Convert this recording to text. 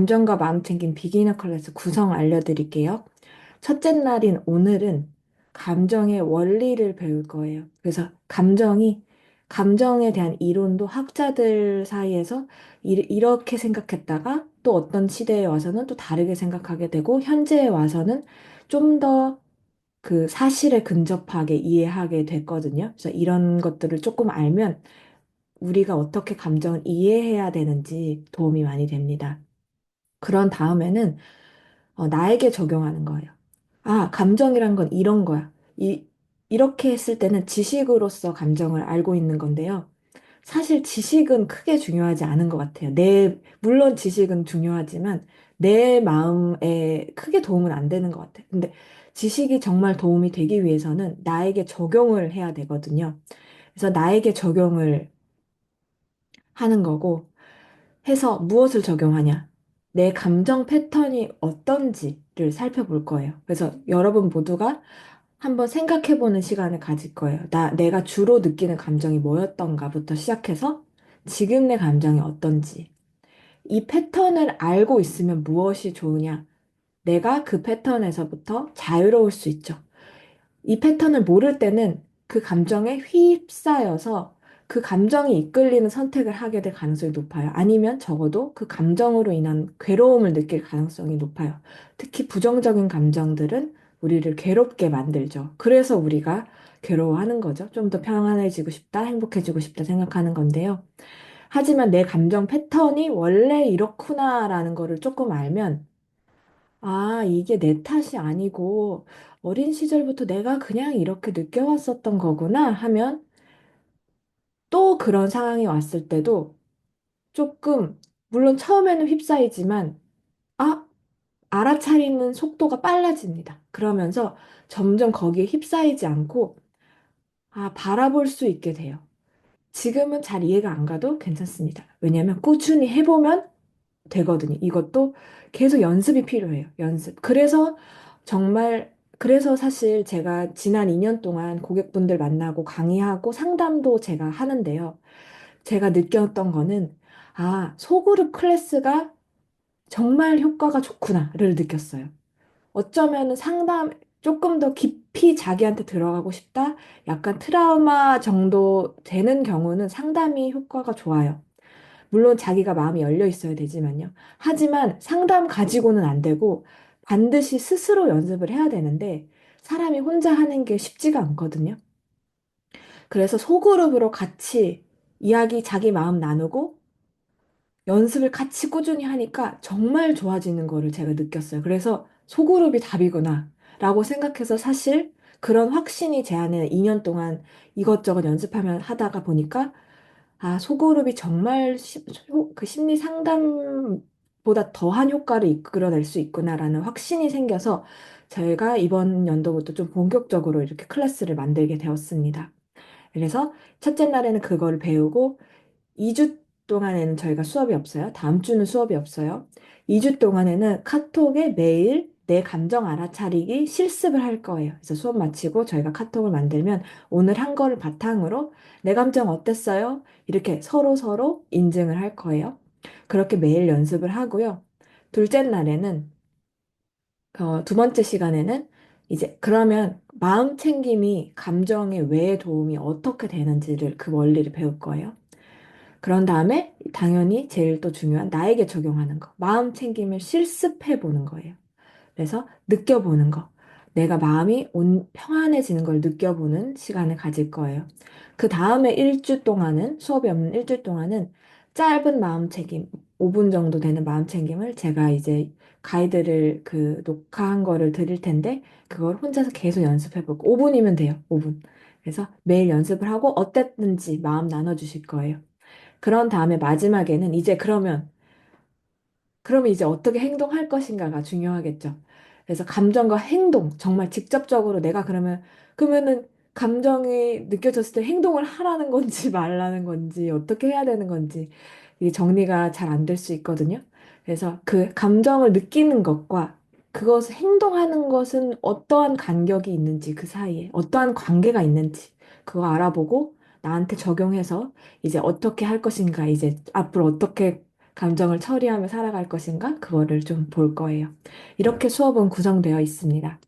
감정과 마음챙김 비기너 클래스 구성 알려드릴게요. 첫째 날인 오늘은 감정의 원리를 배울 거예요. 그래서 감정에 대한 이론도 학자들 사이에서 이렇게 생각했다가 또 어떤 시대에 와서는 또 다르게 생각하게 되고 현재에 와서는 좀 더 그 사실에 근접하게 이해하게 됐거든요. 그래서 이런 것들을 조금 알면 우리가 어떻게 감정을 이해해야 되는지 도움이 많이 됩니다. 그런 다음에는 나에게 적용하는 거예요. 아, 감정이란 건 이런 거야. 이렇게 했을 때는 지식으로서 감정을 알고 있는 건데요. 사실 지식은 크게 중요하지 않은 것 같아요. 물론 지식은 중요하지만 내 마음에 크게 도움은 안 되는 것 같아요. 근데 지식이 정말 도움이 되기 위해서는 나에게 적용을 해야 되거든요. 그래서 나에게 적용을 하는 거고, 해서 무엇을 적용하냐? 내 감정 패턴이 어떤지를 살펴볼 거예요. 그래서 여러분 모두가 한번 생각해 보는 시간을 가질 거예요. 내가 주로 느끼는 감정이 뭐였던가부터 시작해서 지금 내 감정이 어떤지. 이 패턴을 알고 있으면 무엇이 좋으냐? 내가 그 패턴에서부터 자유로울 수 있죠. 이 패턴을 모를 때는 그 감정에 휩싸여서 그 감정이 이끌리는 선택을 하게 될 가능성이 높아요. 아니면 적어도 그 감정으로 인한 괴로움을 느낄 가능성이 높아요. 특히 부정적인 감정들은 우리를 괴롭게 만들죠. 그래서 우리가 괴로워하는 거죠. 좀 더 평안해지고 싶다, 행복해지고 싶다 생각하는 건데요. 하지만 내 감정 패턴이 원래 이렇구나라는 거를 조금 알면 아, 이게 내 탓이 아니고 어린 시절부터 내가 그냥 이렇게 느껴왔었던 거구나 하면 또 그런 상황이 왔을 때도 조금, 물론 처음에는 휩싸이지만, 아, 알아차리는 속도가 빨라집니다. 그러면서 점점 거기에 휩싸이지 않고, 아, 바라볼 수 있게 돼요. 지금은 잘 이해가 안 가도 괜찮습니다. 왜냐하면 꾸준히 해보면 되거든요. 이것도 계속 연습이 필요해요. 연습. 그래서 사실 제가 지난 2년 동안 고객분들 만나고 강의하고 상담도 제가 하는데요. 제가 느꼈던 거는, 아, 소그룹 클래스가 정말 효과가 좋구나를 느꼈어요. 어쩌면 상담 조금 더 깊이 자기한테 들어가고 싶다? 약간 트라우마 정도 되는 경우는 상담이 효과가 좋아요. 물론 자기가 마음이 열려 있어야 되지만요. 하지만 상담 가지고는 안 되고 반드시 스스로 연습을 해야 되는데 사람이 혼자 하는 게 쉽지가 않거든요. 그래서 소그룹으로 같이 자기 마음 나누고 연습을 같이 꾸준히 하니까 정말 좋아지는 거를 제가 느꼈어요. 그래서 소그룹이 답이구나 라고 생각해서 사실 그런 확신이 제 안에 2년 동안 이것저것 연습하면 하다가 보니까 아, 소그룹이 정말 그 심리 상담보다 더한 효과를 이끌어낼 수 있구나라는 확신이 생겨서 저희가 이번 연도부터 좀 본격적으로 이렇게 클래스를 만들게 되었습니다. 그래서 첫째 날에는 그거를 배우고 2주 동안에는 저희가 수업이 없어요. 다음 주는 수업이 없어요. 2주 동안에는 카톡에 매일 내 감정 알아차리기 실습을 할 거예요. 그래서 수업 마치고 저희가 카톡을 만들면 오늘 한 거를 바탕으로 내 감정 어땠어요? 이렇게 서로 인증을 할 거예요. 그렇게 매일 연습을 하고요. 둘째 날에는, 두 번째 시간에는 이제 그러면 마음 챙김이 감정에 왜 도움이 어떻게 되는지를 그 원리를 배울 거예요. 그런 다음에 당연히 제일 또 중요한 나에게 적용하는 거. 마음 챙김을 실습해 보는 거예요. 그래서 느껴보는 거. 내가 마음이 평안해지는 걸 느껴보는 시간을 가질 거예요. 그 다음에 일주 동안은, 수업이 없는 일주 동안은 짧은 마음 챙김, 5분 정도 되는 마음 챙김을 제가 이제 가이드를 녹화한 거를 드릴 텐데, 그걸 혼자서 계속 연습해보고, 5분이면 돼요, 5분. 그래서 매일 연습을 하고 어땠는지 마음 나눠주실 거예요. 그런 다음에 마지막에는 그러면 이제 어떻게 행동할 것인가가 중요하겠죠. 그래서 감정과 행동, 정말 직접적으로 그러면은 감정이 느껴졌을 때 행동을 하라는 건지 말라는 건지 어떻게 해야 되는 건지 이 정리가 잘 안 될 수 있거든요. 그래서 그 감정을 느끼는 것과 그것을 행동하는 것은 어떠한 간격이 있는지 그 사이에 어떠한 관계가 있는지 그거 알아보고 나한테 적용해서 이제 어떻게 할 것인가 이제 앞으로 어떻게 감정을 처리하며 살아갈 것인가? 그거를 좀 볼 거예요. 이렇게 수업은 구성되어 있습니다.